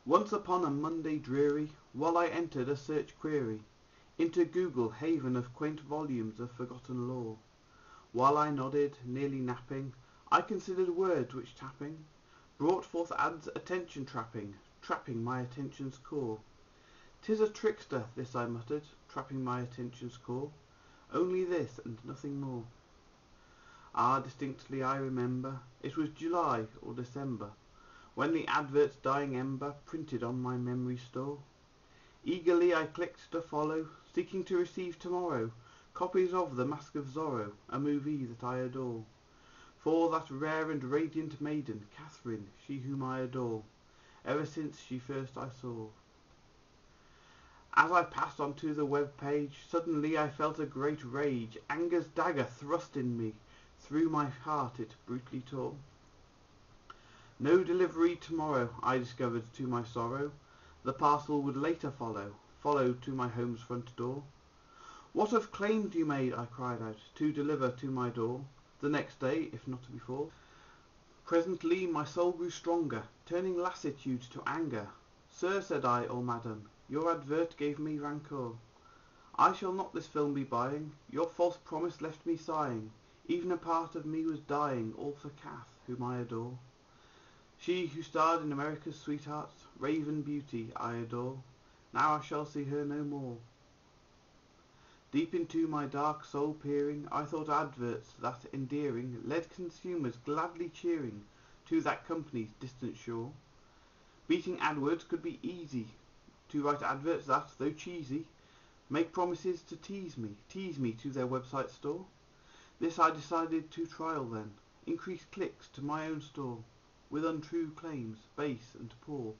Once upon a Monday dreary, while I entered a search query into Google, haven of quaint volumes of forgotten lore, while I nodded, nearly napping, I considered words which tapping brought forth ads attention trapping my attention's core. "'Tis a trickster," this I muttered, trapping my attention's core. Only this and nothing more. Ah, distinctly I remember, it was July or December, when the advert's dying ember printed on my memory store. Eagerly I clicked to follow, seeking to receive tomorrow copies of The Mask of Zorro, a movie that I adore. For that rare and radiant maiden, Catherine, she whom I adore, ever since she first I saw. As I passed on to the web page, suddenly I felt a great rage, anger's dagger thrust in me, through my heart it brutally tore. No delivery tomorrow, I discovered to my sorrow. The parcel would later follow to my home's front door. "What of claims you made," I cried out, "to deliver to my door the next day, if not before?" Presently my soul grew stronger, turning lassitude to anger. "Sir," said I, or madam, "your advert gave me rancour. I shall not this film be buying. Your false promise left me sighing. Even a part of me was dying, all for Kath, whom I adore. She who starred in America's Sweethearts, Raven Beauty, I adore. Now I shall see her no more." Deep into my dark soul peering, I thought adverts that endearing led consumers gladly cheering to that company's distant shore. Beating AdWords could be easy, to write adverts that, though cheesy, make promises to tease me to their website store. This I decided to trial then, increase clicks to my own store, with untrue claims, base and poor.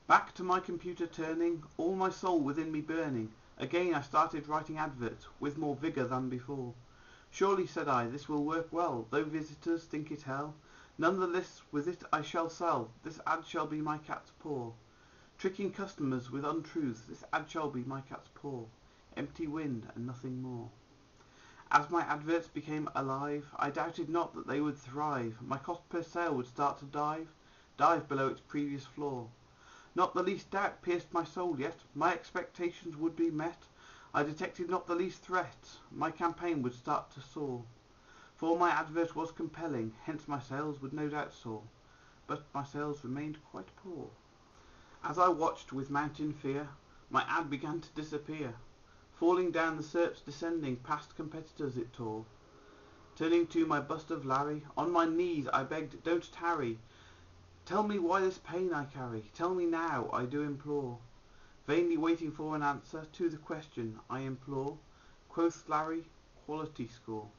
Back to my computer turning, all my soul within me burning, again I started writing adverts with more vigour than before. "Surely," said I, "this will work well, though visitors think it hell. None the less with it I shall sell, this ad shall be my cat's paw. Tricking customers with untruths, this ad shall be my cat's paw. Empty wind and nothing more." As my adverts became alive, I doubted not that they would thrive. My cost per sale would start to dive below its previous floor. Not the least doubt pierced my soul yet. My expectations would be met. I detected not the least threat. My campaign would start to soar. For my advert was compelling, hence my sales would no doubt soar. But my sales remained quite poor. As I watched with mounting fear, my ad began to disappear. Falling down the SERPs, descending past competitors it tore. Turning to my bust of Larry, on my knees I begged, "Don't tarry. Tell me why this pain I carry. Tell me now, I do implore." Vainly waiting for an answer to the question I implore, quoth Larry, "Quality score."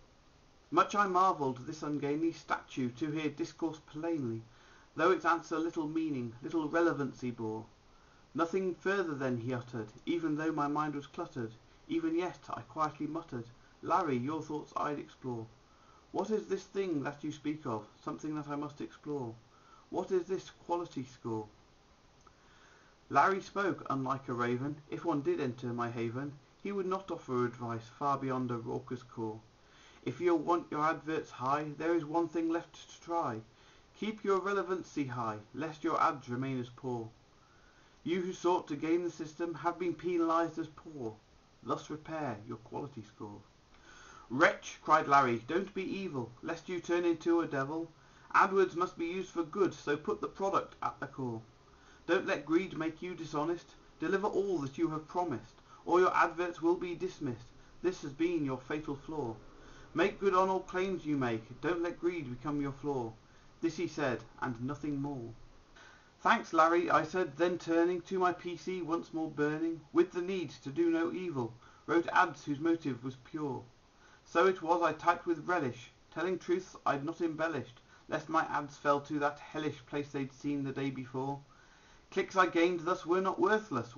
Much I marvelled this ungainly statue to hear discourse plainly, though its answer little meaning, little relevancy bore. Nothing further then he uttered, even though my mind was cluttered. Even yet I quietly muttered, "Larry, your thoughts I'd explore. What is this thing that you speak of, something that I must explore? What is this quality score?" Larry spoke, unlike a raven. If one did enter my haven, he would not offer advice far beyond a raucous caw. "If you want your adverts high, there is one thing left to try. Keep your relevancy high, lest your ads remain as poor. You who sought to game the system have been penalized as poor. Thus repair your quality score." "Wretch," cried Larry, "don't be evil, lest you turn into a devil. AdWords must be used for good, so put the product at the core. Don't let greed make you dishonest. Deliver all that you have promised, or your adverts will be dismissed. This has been your fatal flaw. Make good on all claims you make. Don't let greed become your flaw." This he said, and nothing more. "Thanks, Larry," I said, then turning to my PC once more burning with the need to do no evil, wrote ads whose motive was pure. So it was I typed with relish, telling truths I'd not embellished, lest my ads fell to that hellish place they'd seen the day before. Clicks I gained thus were not worthless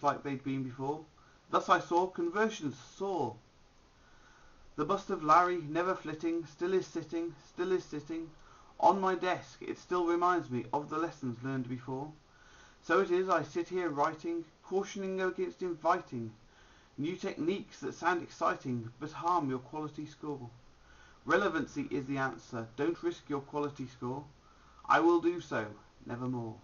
like they'd been before. Thus I saw conversions soar. The bust of Larry, never flitting, still is sitting. On my desk. It still reminds me of the lessons learned before. So it is I sit here writing, cautioning against inviting new techniques that sound exciting but harm your quality score. Relevancy is the answer. Don't risk your quality score. I will do so, nevermore.